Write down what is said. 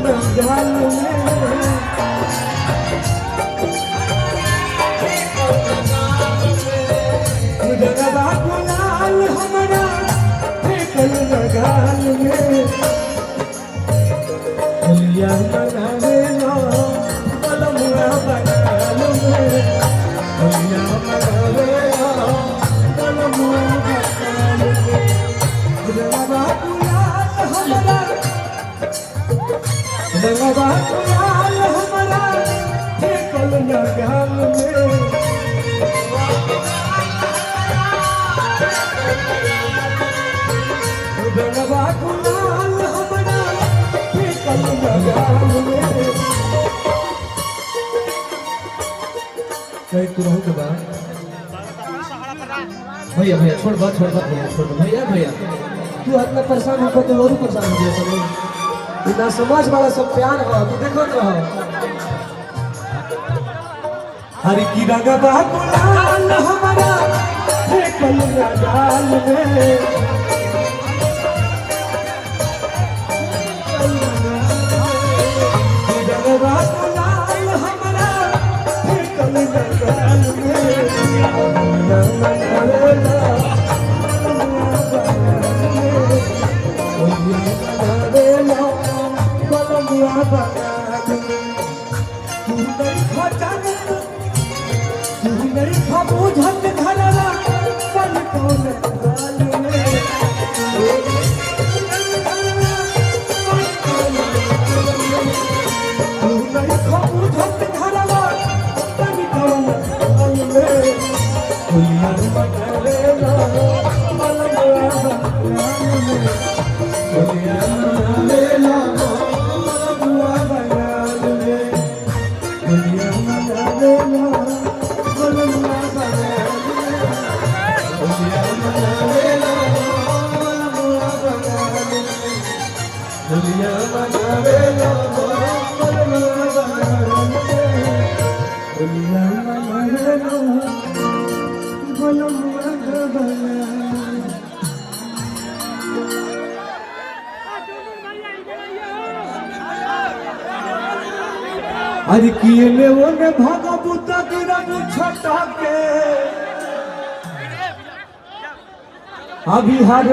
जंगल में रंगवा गुलाल हमारा फेंकल लगाल में होलिया मनावे लो बलमुआ बगाल में होलिया मनावे लो बलमुआ बगाल में रंगवा गुलाल हमारा रंगवा गुलाल हमारा फेंकल लगाल में रंगवा गुलाल हमारा फेंकल लगाल में कहीं तू रहू के बाद भैया भैया छोड़ बात भैया भैया तू इतना परेशान होकर तो और परेशान हो गया सब इतना समाज वाला सब प्यार हो तू देखो रहो हर की रंगवा गुलाल हमारा फेंकल लगाल में रंगवा गुलाल हमारा फेंकल लगाल बुझत घरवा पल कौन गाल में बुझत घरवा पल कौन गाल में होलिया मनावे लो बलमुआ बगाल में होलिया मनावे लो बलमुआ बगाल में होलिया मनावे लो बलमुआ दुनिया मनावे लो बलमुआ बगाल में दुनिया मनावे लो बलमुआ बगाल अरे किए ले वो ने भगवत गिरब छटा के अभी हर